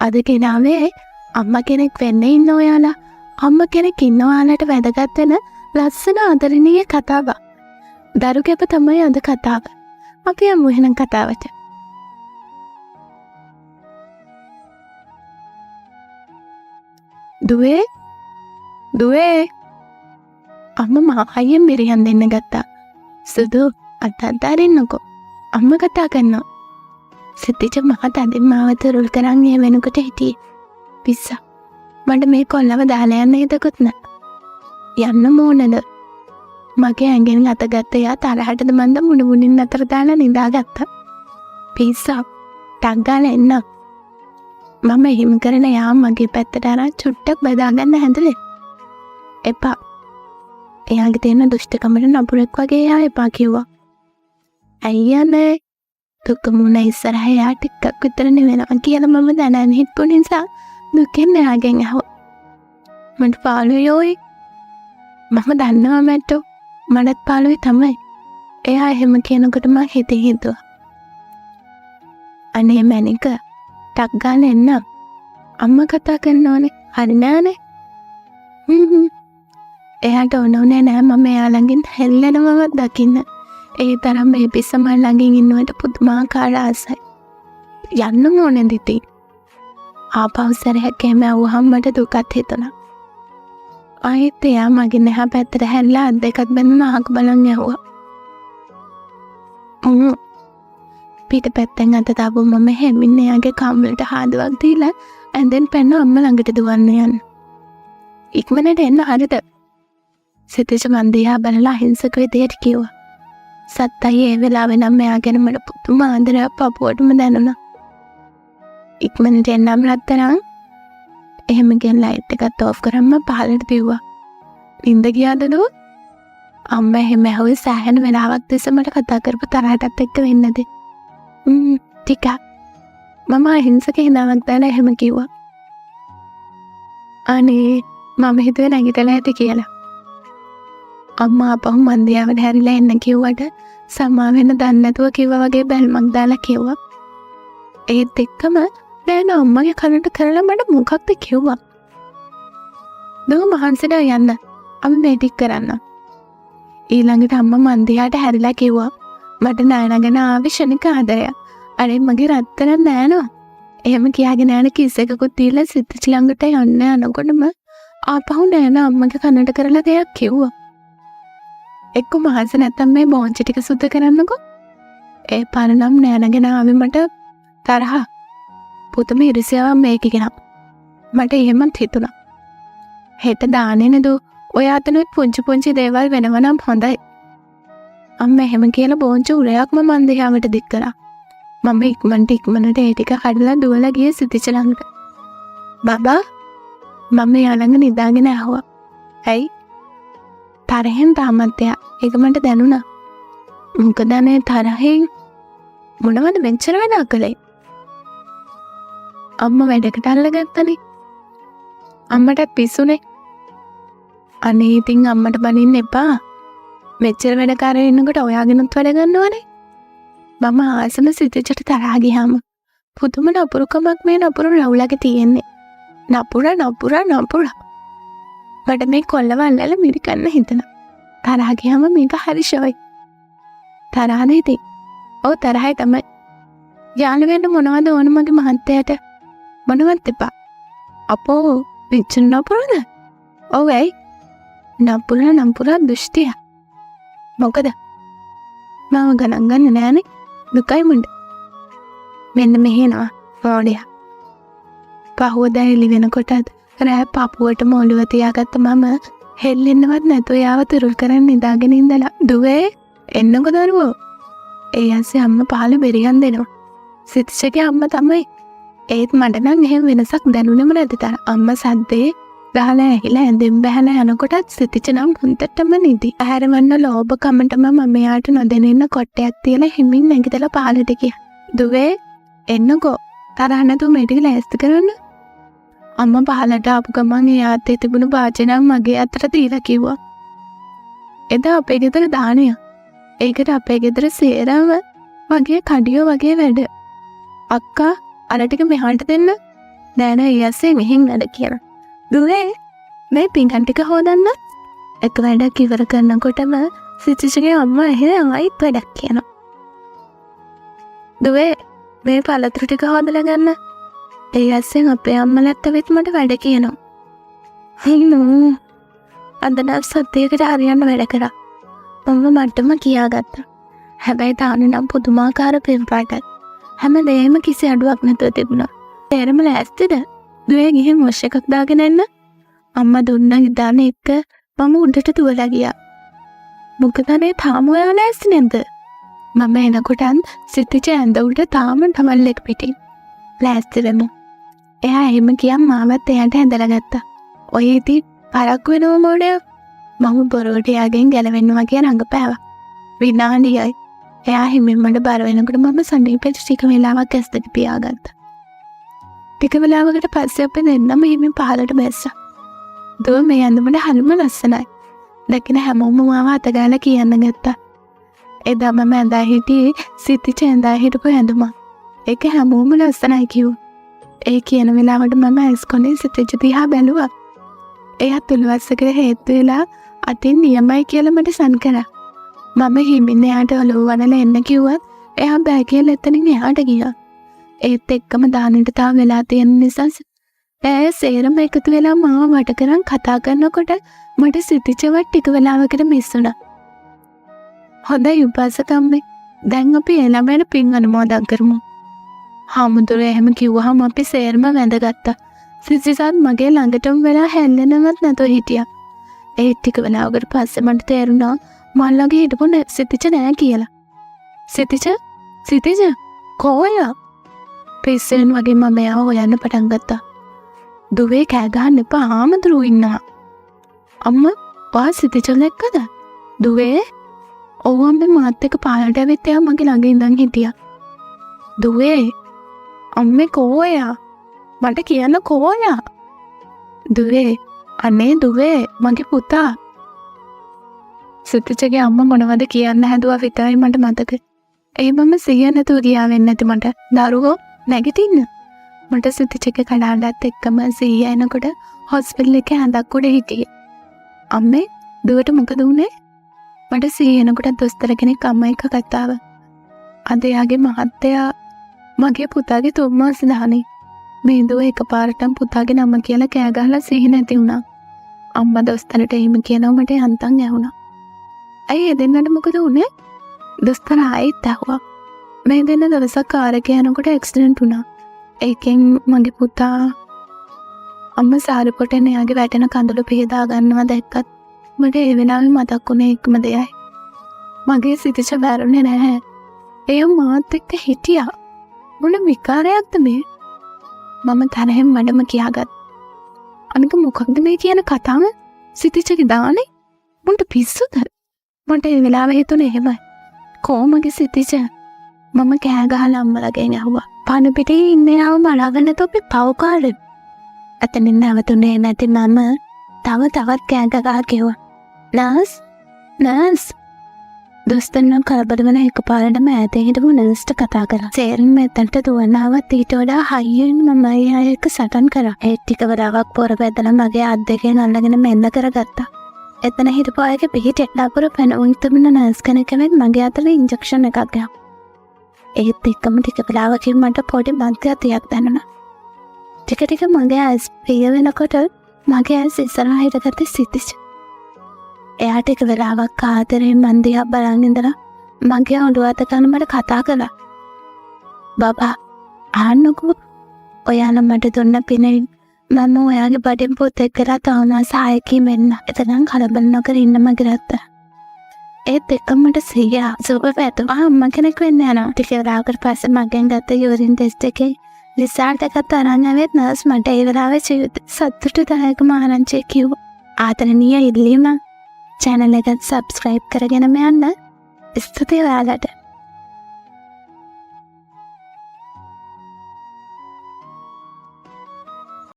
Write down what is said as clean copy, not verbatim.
අද ගෙනාවේ අම්ම කෙනෙක් වෙන්න ඉන්න ඔයාලා. අම්ම කෙනෙක් ඉන්න ඔයාලට වැදගත් වෙන ලස්සන ආදරණීය කතාවක්. දරු කැප තමයි අද කතාව. අපි යමු එහෙනම් කතාවට. දුවේ අම්ම මහයෙන් බිරියන් දෙන්න ගත්තා. සුදු අතරින්නකෝ. අම්ම කතා කරනවා. සිතිච මහත් අදින් මාව තුරුල් කරන් ඒ වෙනකොට හිටියේ. පිස්සා. මට මේ කොල්ලව දාලා යන්න හිතකුත් නෑ. යන්න මොනද? මගේ ඇඟෙන් අත ගත්ත යා තරහටද මන්ද මුණුමුණින් අතර දාලා නිදාගත්තා. පිස්සා. ටක් ගාලා එන්න. මම එහෙම කරන යා මගේ පැත්තට අරන් චුට්ටක් බදාගන්න හැදලේ. එපා. එයාගේ තියෙන දුෂ්ටකමට නපුරෙක් වගේ එයා එපා කිව්වා. අයියනේ දුකමුණ ඉස්සරහ එයා ටිකක් විතර නෙවෙනවා කියලා මම දැනගෙන හිටපු නිසා දුකෙන් එයාගෙන් අහුවා. මට පාළුවෝයි. මම දන්නවා මැට්ටෝ. මටත් පාළුවේ තමයි. එයා එහෙම කියනකොට මම හිතේ හිතුවා. අනේ මැනික ටක් ගාලා එන්න. අම්මා කතා කරනෝනේ. හරි නෑනේ. එයාට ඕනේ නෑ මම එයා ළඟින් හැල්ලෙනවම දකින්න. ඒ තරම් මේ පිස්සම ළඟින් ඉන්නවට පුදුමාකාර ආසයි. යන්න ඕනේ දිති. ආපෞසරයක් එහෙම වුවහම මට දුකත් හිතුණා. ආයෙත් එයා මගේ නැහ පැත්තට හැරිලා අත් දෙකත් බැඳන අහක බලන් යවුවා. පිටපැත්තෙන් අත දාපු මම හැමින් එයාගේ කම්බලට හාදුවක් දීලා ඇඳෙන් පැන්න අම්ම ළඟට දුවන්න යන්න. ඉක්මනට එන්න හරිද? සිතේජ මන් දිහා බලලා අහිංසක විදියට කිව්වා. සත්තයි ඒ වෙලාවේ නම් එයා ගැන මට පුදුම ආදරයක් පපුවටම දැනුණා. ඉක්මනට එන්නම් රත්තරන්. එහෙම ගෙන ලයිට් එකත් ඕෆ් කරාම පහළට දිව්වා. නින්ද ගියාදලු? අම්මා එහෙම ඇහුවේ සෑහෙන වෙලාවක් තිස්සේ මට කතා කරපු තරහටත් එක්ක වෙන්නද? ටිකක්. මම අහිංසක හිනාවක් දාලා එහෙම කිව්වා. අනේ මම හිතුවේ නැගිටලා ඇති කියලා. අම්මා අපහු මන්දියාවට හැරිලා එන්න කිව්වට සමා වෙන දන්නේ නැතුව කිව්වා වගේ බැල්මක් දාලා කිව්වා. ඒත් එක්කම දැන් අම්මගේ කනට කරලා මට මොකක්ද කිව්වා. දෝ මහන්සියට යන්න. අපි මේ ටික කරන්න. ඊළඟට අම්මා මන්දියාට හැරිලා කිව්වා මට නයනගෙන ආවේ ශනික ආදරයක්. අනේ මගේ රත්තරන් නෑනෝ. එහෙම කියාගෙන යන කිස් එකකුත් දීලා සිතිච ළඟට යන්න යනකොටම ආපහු නෑන අම්මගේ කනට කරලා දෙයක් කිව්වා. එක්ක මහන්සි නැත්තම් මේ බෝංචි ටික සුද්ධ කරන්නකෝ. ඒ පාරනම් නෑනගෙන ආවේ මට තරහ. පුතම ඉරිසියාවක් මේක ගෙනා. මට එහෙමත් හිතුණා. හෙට දාන්නේ නේද? ඔය අතනොත් පුංචි දේවල් වෙනව නම් හොඳයි. අම්මා එහෙම කියලා බෝංචි උරයක්ම මන් දිහාවට දික් කරා. මම ඉක්මනට ඒ ටික කඩලා දුවලා ගියේ සිතිච ළඟට. බබා මම යා ළඟ නිදාගෙන ඇහුවා. ඇයි? තරහෙන් තාමත් එයා. ඒක මට දැනුණා. මොකද අනේ තරහෙන් මොනවද මෙච්චර වෙලා කළේ? අම්මා වැඩකට අල්ලගත්තනේ. අම්මටත් පිස්සුනේ. අනේ ඉතින් අම්මට බනින්න එපා. මෙච්චර වැඩකාරයෝ ඉන්නකොට ඔයාගෙනුත් වැඩ ගන්නවනේ. මම ආසම සිතිචට තරහා ගියාම පුදුම නපුරුකමක් මේ නපුරු රවුලගේ තියෙන්නේ. නපුර. මට මේ කොල්ලව අල්ලලා මිරිකන්න හිතෙනවා. තරහා ගියාම මේක හරි ෂොයි. තරහද ඉතින්? ඔව් තරහයි තමයි. යාළු වෙන්න මොනවද ඕන මගේ මහත්තයාට? මොනවත් එපා. අපෝ පිච්ච නපුරද? ඔව් ඇයි? නපුර දුෂ්ටිය. මොකද? මම ගණන් ගන්න නෑනේ. දුකයි මුණ්ඩ. මෙන්න මෙහෙනවා මොඩියා. පහුවදා එළි වෙනකොටත් රෑ පපුවට මොළුව තියාගත්ත මම හෙල්ලෙන්නවත් නැතුව යාව තුරුල් කරන් නිදාගෙන ඉඳලා දුවේ එන්නකො දරුවෝ. ඒ ඇස්සේ අම්මා පහළ බෙරියන් දෙනවා. සිතිචගේ අම්මා තමයි. ඒත් මට නම් එහෙම වෙනසක් දැනුනේම නැති තරම්. අම්මා සද්දේ ගහලා ඇහිලා ඇඳෙන් බහැලා යනකොටත් සිතිච නම් හුන්ටටම නිදි. ඇහැරවන්න ලෝභ කමටම මම යාට නොදෙන ඉන්න කොටයක් තියලා හිමින් නැගිටලා පහළට ගියා. දුවේ එන්නකෝ. තරහ නැතුව මේ ටික ලෑස්ති කරන්න. අම්මා පහළට ආපු ගමන් එයාට තිබුණු වාචනයක් මගේ අතට දීලා කිව්වා. එදා අපේ ගෙදර දානය. ඒකට අපේ ගෙදර සේරම වගේ කඩියෝ වගේ වැඩ. අක්කා අර ටික මෙහාට දෙන්න. නෑ නෑ ඊයස්සේ මෙහෙන් වැඩ කියලා. දුවේ මේ පින්කම් ටික හොදන්න. එක වැඩක් ඉවර කරනකොටම සිතිජගේ අම්මා එහෙම ආයිත් වැඩක් කියනවා. දුවේ මේ පළතුරු ටික හොදලා ගන්න. ඊයස්සේ අපේ අම්මලත් වෙත් මට වැඩ කියනවා. හිනෝ අද නම් සත්‍යයකට හරියන්න වැඩ කරා. මම මට්ටම කියාගත්තා. හැබැයි තානු නම් පුදුමාකාර පෙම්පාටයි. හැමදේම කිසි අඩුවක් නැතුව තිබුණා. තේරම ලෑස්තිද? දුවේ ගිහින් වොෂ් එකක් දාගෙන එන්න. අම්මා දුන්න ඉදාන එක මම උඩට තුවලා ගියා. මොකද අනේ තාම ඔයා ලෑස්ති නැද්ද? මම එනකොටන් සිතිජ ඇඳ උඩ තාම තමල්ලෙක් පිටින්. ලෑස්ති වෙමු. එයා එහෙම කියන් මාවත් එයාට ඇඳලා ගත්තා. ඔය ඉතින් පරක්කු වෙනව මොඩේ. මම බොරුවට එයාගෙන් ගැලවෙන්න වගේ රඟපෑවා. විනාඩියයි. එයා හිමින් මඩ බර වෙනකොට මම සනීපෙට ටික වෙලාවක් ඇස් දෙක පියාගත්තා. ටික වෙලාවකට පස්සේ අපි දෙන්නම හිමින් පහලට බැස්සා. දුව මේ ඇඳුමට හරිම ලස්සනයි. දැකින හැමෝම මාව අතගාලා කියන්න ගත්තා. එදා මම ඇඳා හිටියේ සිතිජ ඇඳා හිටපු ඇඳුමක්. ඒක හැමෝම ලස්සනයි කිව්වා. ඒ කියන වෙලාවට මම ඇස් කොනේ සිතිජ දිහා බැලුවා. එයා තුළුවස්සකට හේතු වෙලා අතින් නියමයි කියලා මට සන් කරා. මම හිමින් එයාට ඔලුව වනලා එන්න කිව්වත් එයා බෑ කියලා එතනින් එහාට ගියා. ඒත් එක්කම දානෙට තාම වෙලා තියෙන නිසා ඈ සේරම එකතු වෙලා මාව වට කරන් කතා කරනකොට මට සිතිජවත් ටික වෙලාවකට මිස් වුණා. හොඳයි උපාසකම්මේ. දැන් අපි එළඹෙන පින් අනුමෝදන් කරමු. හාමුදුරුවෝ එහෙම කිව්වහම අපි සේරම වැඳගත්තා. සිතිජත් මගේ ළඟටම වෙලා හැල්ලෙනවත් නැතුව හිටියා. ඒ ටික වෙලාවකට පස්සේ මට තේරුණා මල් ළඟ හිටපු සිතිජ නෑ කියලා. සිතිජ කොහොයා? පිස්සෙන් වගේ මම එයාව හොයන්න පටන් ගත්තා. දුවේ කෑ ගහන්න එපා හාමුදුරුවෝ ඉන්නවා. අම්මා ඔයා සිතිජ එක්කද? දුවේ ඔව් අම්මේ මාත් එක්ක පාරට ඇවිත් එයා මගේ ළඟ ඉඳන් හිටියා. දුවේ අම්මේ කොහොයා? මට කියන්න කොහොයා? දුවේ අනේ දුවේ මගේ පුතා. සිතිජගේ අම්මා මොනවද කියන්න හැදුවා විතරයි මට මතක. ඒ මම සිහිය නැතුව ගියා වෙන්නේ නැති මට. දරුවෝ නැගිටින්න. මට සිතිජගේ කඩාවැටත් එක්කම සිහිය එනකොට හොස්පිටල් එකේ ඇඳක් උඩ හිටියේ. අම්මේ දුවට මොකද වුනේ? මට සිහිය එනකොට දොස්තර කෙනෙක් අම්මා එක්ක කතාව. අද යාගේ මහත්තයා මගේ පුතාගේ 3 මාස දානේ. මේ දුව එකපාරටම පුතාගේ නම කියලා කෑ ගහලා සිහි නැති වුණා. අම්මා දොස්තරට එහෙම කියනවා මට යන්තම් ඇහුණා. ඇයි ඒ දෙන්නට මොකද වුනේ? දොස්තර ආයෙත් ඇහුවා. මේ දෙන්න දවසක් කාර් එකේ යනකොට ඇක්සිඩන්ට් වුණා. ඒකෙන් මගේ පුතා අම්මා සාරිපොටෙන් එයාගේ වැටෙන කඳුළු පිහදා ගන්නවා දැක්කත් මට ඒ වෙලාවේ මතක් වුණේ එකම දෙයයි. මගේ සිතිජ බැරුනේ නැහැ. ඒ මාත් එක්ක හිටියා. මොන විකාරයක්ද මේ? මම තරහෙන් මඩම කියාගත්. අනික මොකක්ද මේ කියන කතාව? සිතිජගේ දානේ? මුන්ට පිස්සුද? මට ඒ වෙලාවේ හිතුනේ එහෙමයි. කොහොමගේ සිතිජ? මම කෑ ගහලා අම්මලාගෙන් ඇහුවා. පණ පිටේ ඉන්නේ ආව මලාගෙන තොපි පවකාරේ. අතනින් නැවතුනේ නැති මම තවත් කෑ ගහලා කිව්වා. නර්ස් දොස්තරනම් කලබල වෙන එකපාරටම ඈතේ හිටපු නර්ස්ට කතා කරා. සේරම මෙතනට දුවන්න ආවත් ඊට වඩා හයියෙන් මම එයාට සටන් කරා. ඒ ටික වෙලාවක් පොර බැදලා මගේ අත් දෙකෙන් අල්ලගෙන මෙන්න කරගත්තා. එතන හිටපු අයගේ පිටිට ලකුරු පැනුම් තිබුණ නර්ස් කෙනෙක් මගේ අතට ඉන්ජෙක්ෂන් එකක් ගහුවා. ඒත් එක්කම ටික වෙලාවකින් මට පොඩි මන්ත්‍රයක් දැනුණා. ටික මගේ ඇස් පිය වෙනකොට මගේ ඇස් ඉස්සරහට ගත්තේ සිතිජ. එයා ටික වෙලාවක් ආදරෙන් මන් දිහා බලන් ඉඳලා මගේ ඔළුව අත ගන්න මට කතා කළා. බබා ආන්නකෝ ඔයාලා මට දුන්න පිනෙන් මම ඔයාගේ බඩෙන් පොතක් කරලා තානා සායකී මෙන්න. එතනන් කලබල නොකර ඉන්න මගේ රත්ත. ඒත් එක්කම මට සිහිය සුබ වැටුණා. අම්මා කෙනෙක් වෙන්න යනවා. ටික වෙලාවකට පස්සේ මගෙන් ගත්ත යුරින් ටෙස්ට් එකේ රිසල්ට් එකත් අරන් ආවෙත් නර්ස් මට ඒ වෙලාවේ සතුටුදායක ආරංචිය කිව්වා. ආදරණීය ඉල්ලීම channel එක subscribe කරගෙන යන්න. ස්තුතියි ඔයාලට.